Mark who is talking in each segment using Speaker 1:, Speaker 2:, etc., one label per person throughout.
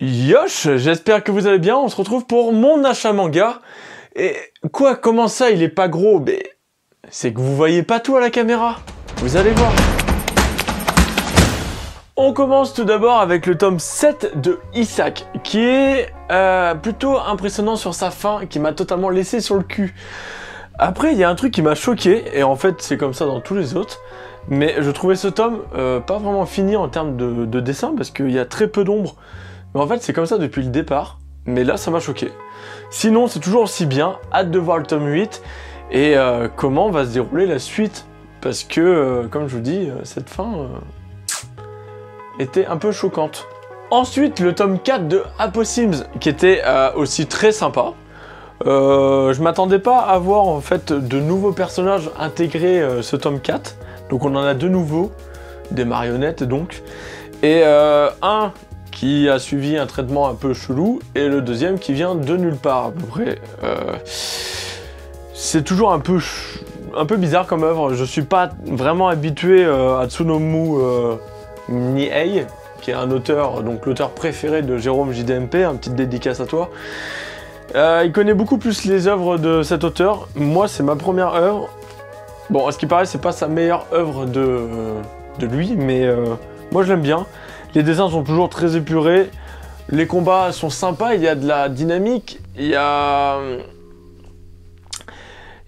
Speaker 1: Yosh, j'espère que vous allez bien, on se retrouve pour mon achat manga. Et quoi, comment ça il est pas gros? Mais c'est que vous voyez pas tout à la caméra. Vous allez voir. On commence tout d'abord avec le tome 7 de Isaac, qui est plutôt impressionnant sur sa fin, qui m'a totalement laissé sur le cul. Après, il y a un truc qui m'a choqué, et en fait c'est comme ça dans tous les autres, mais je trouvais ce tome pas vraiment fini en termes de dessin, parce qu'il y a très peu d'ombre. Mais en fait c'est comme ça depuis le départ, mais là ça m'a choqué. Sinon c'est toujours aussi bien, hâte de voir le tome 8, et comment va se dérouler la suite, parce que comme je vous dis, cette fin était un peu choquante. Ensuite le tome 4 de Apo-Sims, qui était aussi très sympa. Je m'attendais pas à voir en fait de nouveaux personnages intégrer ce tome 4, donc on en a deux nouveaux, des marionnettes donc, et un qui a suivi un traitement un peu chelou, et le deuxième qui vient de nulle part à peu près. C'est toujours un peu bizarre comme œuvre, je suis pas vraiment habitué à Tsunomu Nihei, qui est un auteur, donc l'auteur préféré de Jérôme JDMP, une petite dédicace à toi. Il connaît beaucoup plus les œuvres de cet auteur, moi c'est ma première œuvre. Bon, à ce qui paraît c'est pas sa meilleure œuvre de lui, mais moi je l'aime bien. Les dessins sont toujours très épurés, les combats sont sympas, il y a de la dynamique, il y a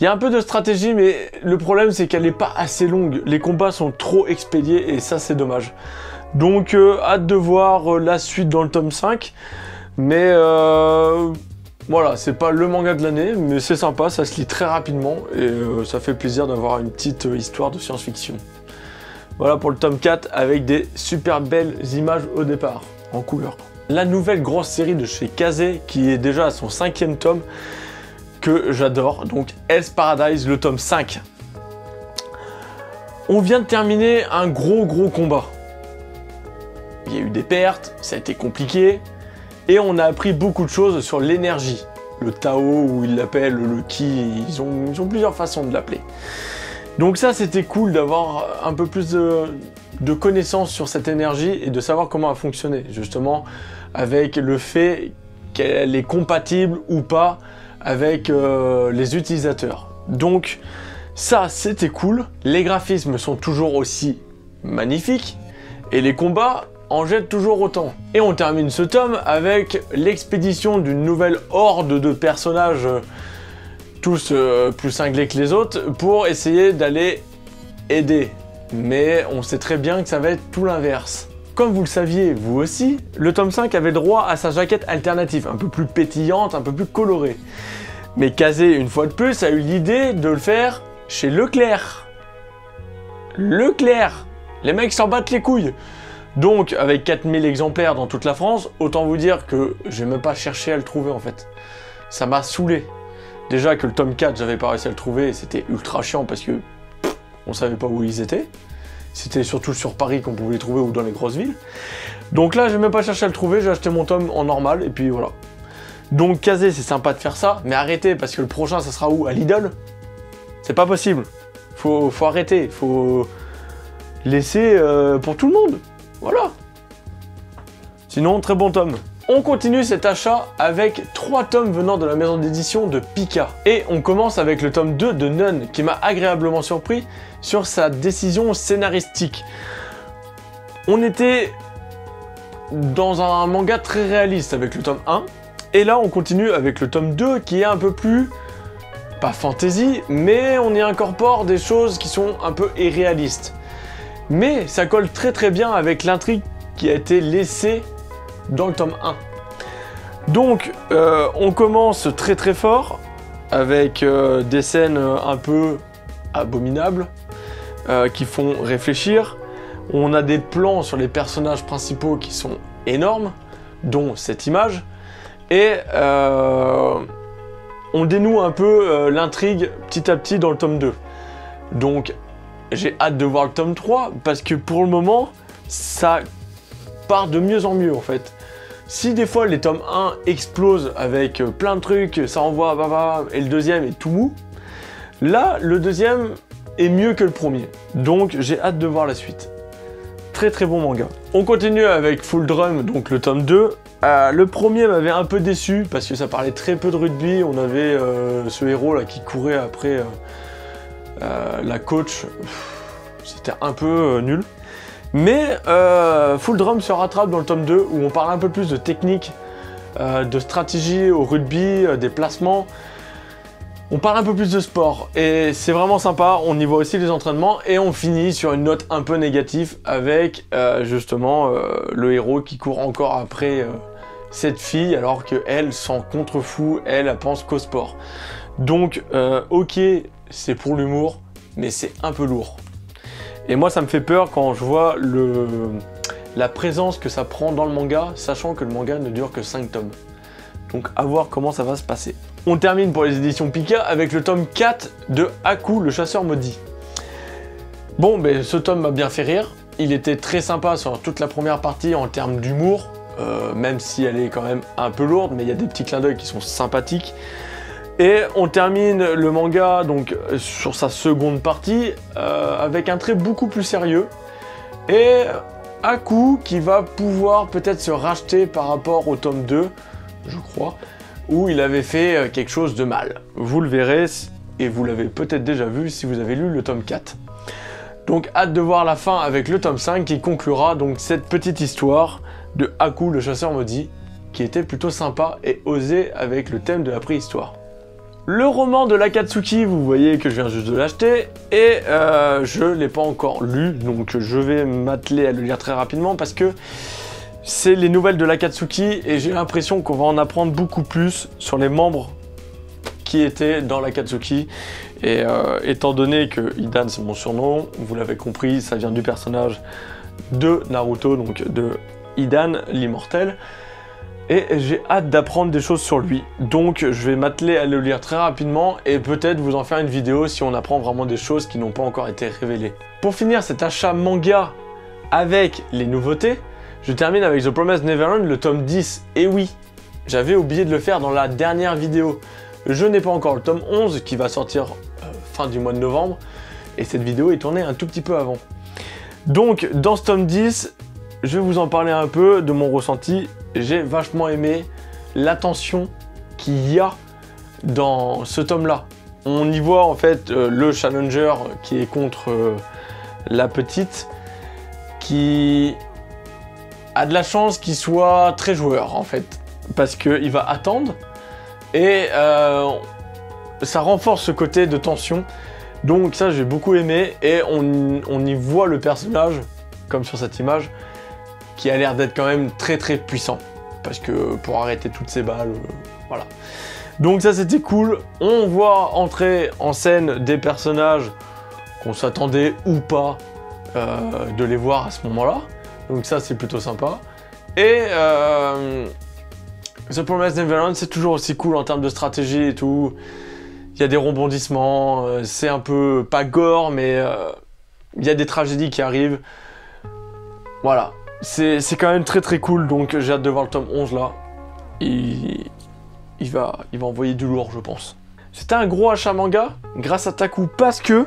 Speaker 1: un peu de stratégie, mais le problème c'est qu'elle n'est pas assez longue. Les combats sont trop expédiés et ça c'est dommage. Donc hâte de voir la suite dans le tome 5, mais voilà, c'est pas le manga de l'année, mais c'est sympa, ça se lit très rapidement et ça fait plaisir d'avoir une petite histoire de science-fiction. Voilà pour le tome 4 avec des super belles images au départ, en couleur. La nouvelle grosse série de chez Kazé, qui est déjà à son 5e tome, que j'adore, donc Hell's Paradise, le tome 5. On vient de terminer un gros combat. Il y a eu des pertes, ça a été compliqué, et on a appris beaucoup de choses sur l'énergie. Le Tao, ou ils l'appellent le Ki, ils ont plusieurs façons de l'appeler. Donc ça c'était cool d'avoir un peu plus de connaissances sur cette énergie et de savoir comment elle fonctionnait, justement avec le fait qu'elle est compatible ou pas avec les utilisateurs. Donc ça c'était cool, les graphismes sont toujours aussi magnifiques et les combats en jettent toujours autant. Et on termine ce tome avec l'expédition d'une nouvelle horde de personnages tous plus cinglés que les autres, pour essayer d'aller aider. Mais on sait très bien que ça va être tout l'inverse. Comme vous le saviez, vous aussi, le tome 5 avait droit à sa jaquette alternative, un peu plus pétillante, un peu plus colorée. Mais Kazé, une fois de plus, a eu l'idée de le faire chez Leclerc. Leclerc! Les mecs s'en battent les couilles. Donc, avec 4000 exemplaires dans toute la France, autant vous dire que j'ai même pas cherché à le trouver en fait. Ça m'a saoulé. Déjà que le tome 4, j'avais pas réussi à le trouver et c'était ultra chiant parce que on savait pas où ils étaient. C'était surtout sur Paris qu'on pouvait les trouver ou dans les grosses villes. Donc là, j'ai même pas cherché à le trouver, j'ai acheté mon tome en normal et puis voilà. Donc Kazé, c'est sympa de faire ça, mais arrêtez parce que le prochain, ça sera où? À Lidl? C'est pas possible. Faut arrêter, faut laisser pour tout le monde. Voilà. Sinon, très bon tome. On continue cet achat avec 3 tomes venant de la maison d'édition de Pika. Et on commence avec le tome 2 de Nun, qui m'a agréablement surpris sur sa décision scénaristique. On était dans un manga très réaliste avec le tome 1, et là on continue avec le tome 2 qui est un peu plus, pas fantasy, mais on y incorpore des choses qui sont un peu irréalistes. Mais ça colle très bien avec l'intrigue qui a été laissée dans le tome 1. Donc on commence très fort avec des scènes un peu abominables qui font réfléchir. On a des plans sur les personnages principaux qui sont énormes, dont cette image, et on dénoue un peu l'intrigue petit à petit dans le tome 2. Donc j'ai hâte de voir le tome 3 parce que pour le moment ça part de mieux en mieux en fait. Si des fois les tomes 1 explosent avec plein de trucs, ça envoie et le deuxième est tout mou, là le deuxième est mieux que le premier. Donc j'ai hâte de voir la suite. très très bon manga. On continue avec Full Drum, donc le tome 2. Le premier m'avait un peu déçu parce que ça parlait très peu de rugby. On avait ce héros là qui courait après la coach. C'était un peu nul. Mais Full Drum se rattrape dans le tome 2 où on parle un peu plus de technique, de stratégie au rugby, des placements. On parle un peu plus de sport et c'est vraiment sympa, on y voit aussi les entraînements et on finit sur une note un peu négative avec justement le héros qui court encore après cette fille alors qu'elle s'en contrefout, elle pense qu'au sport. Donc ok, c'est pour l'humour, mais c'est un peu lourd. Et moi ça me fait peur quand je vois la présence que ça prend dans le manga, sachant que le manga ne dure que 5 tomes. Donc à voir comment ça va se passer. On termine pour les éditions Pika avec le tome 4 de Haku, le chasseur maudit. Bon, ben ce tome m'a bien fait rire. Il était très sympa sur toute la première partie en termes d'humour, même si elle est quand même un peu lourde, mais il y a des petits clins d'œil qui sont sympathiques. Et on termine le manga donc sur sa seconde partie avec un trait beaucoup plus sérieux. Et Haku qui va pouvoir peut-être se racheter par rapport au tome 2, je crois, où il avait fait quelque chose de mal. Vous le verrez, et vous l'avez peut-être déjà vu si vous avez lu le tome 4. Donc hâte de voir la fin avec le tome 5 qui conclura donc cette petite histoire de Haku le chasseur maudit, qui était plutôt sympa et osé avec le thème de la préhistoire. Le roman de l'Akatsuki, vous voyez que je viens juste de l'acheter, et je ne l'ai pas encore lu, donc je vais m'atteler à le lire très rapidement parce que c'est les nouvelles de l'Akatsuki et j'ai l'impression qu'on va en apprendre beaucoup plus sur les membres qui étaient dans l'Akatsuki. Et étant donné que Hidan c'est mon surnom, vous l'avez compris, ça vient du personnage de Naruto, donc de Hidan l'immortel. Et j'ai hâte d'apprendre des choses sur lui. Donc je vais m'atteler à le lire très rapidement et peut-être vous en faire une vidéo si on apprend vraiment des choses qui n'ont pas encore été révélées. Pour finir cet achat manga avec les nouveautés, je termine avec The Promised Neverland, le tome 10. Et oui, j'avais oublié de le faire dans la dernière vidéo. Je n'ai pas encore le tome 11 qui va sortir fin du mois de novembre. Et cette vidéo est tournée un tout petit peu avant. Donc, dans ce tome 10, je vais vous en parler un peu de mon ressenti. J'ai vachement aimé l'attention qu'il y a dans ce tome-là. On y voit en fait le challenger qui est contre la petite, qui a de la chance qu'il soit très joueur en fait, parce qu'il va attendre et ça renforce ce côté de tension. Donc ça j'ai beaucoup aimé et on y voit le personnage, comme sur cette image, qui a l'air d'être quand même très très puissant, parce que pour arrêter toutes ces balles, voilà. Donc ça c'était cool. On voit entrer en scène des personnages qu'on s'attendait ou pas de les voir à ce moment-là. Donc ça c'est plutôt sympa. Et The Promised Neverland c'est toujours aussi cool en termes de stratégie et tout. Il y a des rebondissements, c'est un peu pas gore mais il y a des tragédies qui arrivent. Voilà, c'est quand même très très cool, donc j'ai hâte de voir le tome 11 là. Il va envoyer du lourd je pense. C'était un gros achat manga grâce à Taku parce que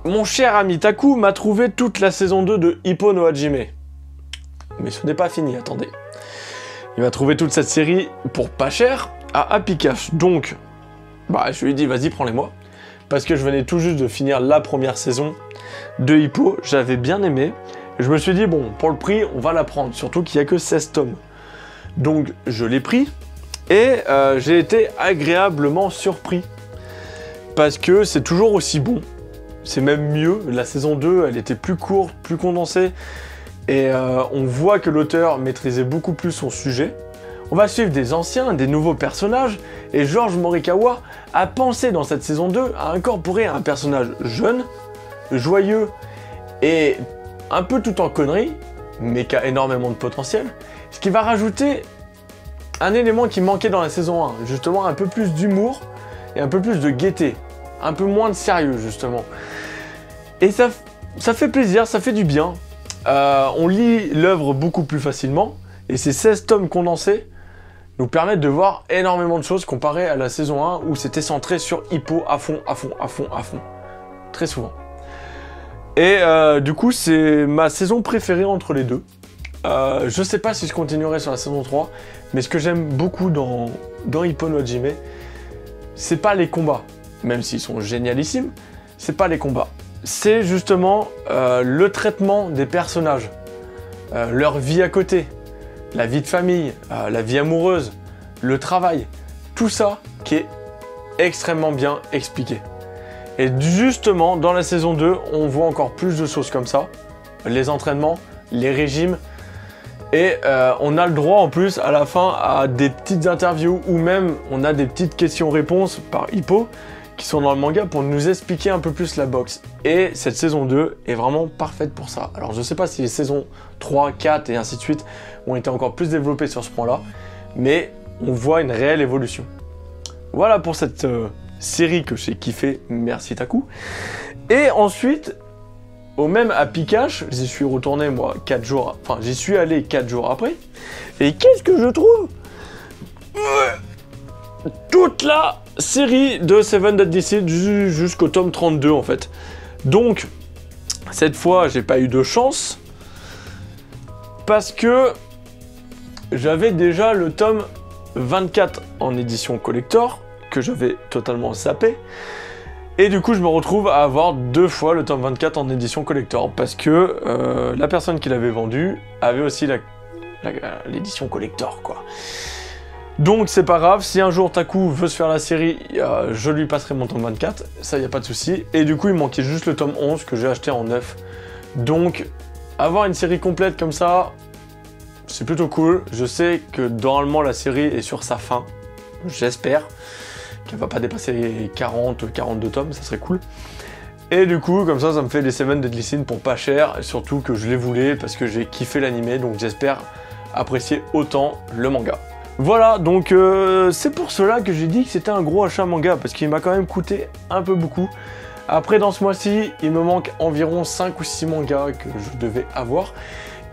Speaker 1: mon cher ami Taku m'a trouvé toute la saison 2 de Hippo no Hajime. Mais ce n'est pas fini, attendez. Il m'a trouvé toute cette série pour pas cher à Happy Cash. Donc, bah, je lui ai dit, vas-y, prends-les-moi. Parce que je venais tout juste de finir la première saison de Hippo. J'avais bien aimé. Je me suis dit, bon, pour le prix, on va la prendre. Surtout qu'il n'y a que 16 tomes. Donc, je l'ai pris. Et j'ai été agréablement surpris. Parce que c'est toujours aussi bon. C'est même mieux, la saison 2, elle était plus courte, plus condensée, et on voit que l'auteur maîtrisait beaucoup plus son sujet. On va suivre des anciens, des nouveaux personnages, et George Morikawa a pensé dans cette saison 2 à incorporer un personnage jeune, joyeux, et un peu tout en conneries, mais qui a énormément de potentiel, ce qui va rajouter un élément qui manquait dans la saison 1, justement un peu plus d'humour, et un peu plus de gaieté. Un peu moins de sérieux justement. Et ça fait plaisir, ça fait du bien. On lit l'œuvre beaucoup plus facilement. Et ces 16 tomes condensés nous permettent de voir énormément de choses comparé à la saison 1 où c'était centré sur Hippo à fond, à fond, à fond, à fond. Très souvent. Et du coup, c'est ma saison préférée entre les deux. Je sais pas si je continuerai sur la saison 3, mais ce que j'aime beaucoup dans Ippo no Hajime, c'est pas les combats, même s'ils sont génialissimes, c'est pas les combats. C'est justement le traitement des personnages, leur vie à côté, la vie de famille, la vie amoureuse, le travail, tout ça qui est extrêmement bien expliqué. Et justement, dans la saison 2, on voit encore plus de choses comme ça, les entraînements, les régimes, et on a le droit en plus à la fin à des petites interviews, ou même on a des petites questions-réponses par Ippo, qui sont dans le manga pour nous expliquer un peu plus la boxe. Et cette saison 2 est vraiment parfaite pour ça. Alors je sais pas si les saisons 3, 4 et ainsi de suite ont été encore plus développées sur ce point-là, mais on voit une réelle évolution. Voilà pour cette série que j'ai kiffé, merci Taku. Et ensuite, au même à Pikachu, j'y suis retourné moi 4 jours, enfin j'y suis allé 4 jours après. Et qu'est-ce que je trouve? Toute la série de Seven Deadly Sins jusqu'au tome 32 en fait. Donc, cette fois, j'ai pas eu de chance parce que j'avais déjà le tome 24 en édition collector que j'avais totalement zappé. Et du coup, je me retrouve à avoir 2 fois le tome 24 en édition collector parce que la personne qui l'avait vendu avait aussi l'édition collector, quoi. Donc c'est pas grave, si un jour Taku veut se faire la série, je lui passerai mon tome 24, ça y a pas de souci. Et du coup il manquait juste le tome 11 que j'ai acheté en neuf. Donc avoir une série complète comme ça, c'est plutôt cool. Je sais que normalement la série est sur sa fin, j'espère qu'elle va pas dépasser les 40-42 tomes, ça serait cool. Et du coup comme ça me fait des Seven Deadly Sins pour pas cher, et surtout que je les voulais parce que j'ai kiffé l'animé, donc j'espère apprécier autant le manga. Voilà, donc c'est pour cela que j'ai dit que c'était un gros achat manga, parce qu'il m'a quand même coûté un peu beaucoup. Après, dans ce mois-ci, il me manque environ 5 ou 6 mangas que je devais avoir,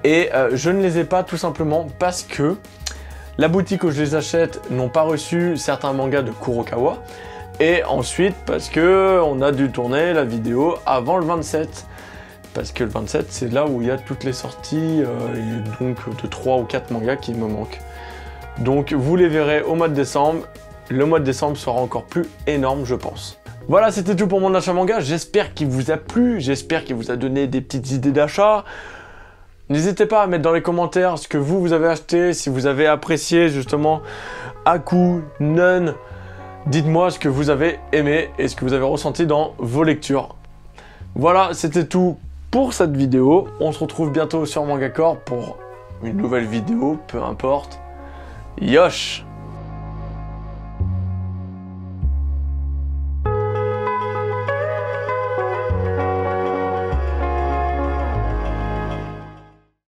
Speaker 1: et je ne les ai pas tout simplement parce que la boutique où je les achète n'ont pas reçu certains mangas de Kurokawa, et ensuite parce que on a dû tourner la vidéo avant le 27. Parce que le 27, c'est là où il y a toutes les sorties, et donc de 3 ou 4 mangas qui me manquent. Donc vous les verrez au mois de décembre. Le mois de décembre sera encore plus énorme, je pense. Voilà, c'était tout pour mon achat manga. J'espère qu'il vous a plu, j'espère qu'il vous a donné des petites idées d'achat. N'hésitez pas à mettre dans les commentaires ce que vous avez acheté, si vous avez apprécié justement Haku, Nun. Dites-moi ce que vous avez aimé et ce que vous avez ressenti dans vos lectures. Voilà, c'était tout pour cette vidéo. On se retrouve bientôt sur Manga Corps pour une nouvelle vidéo, peu importe. Yosh!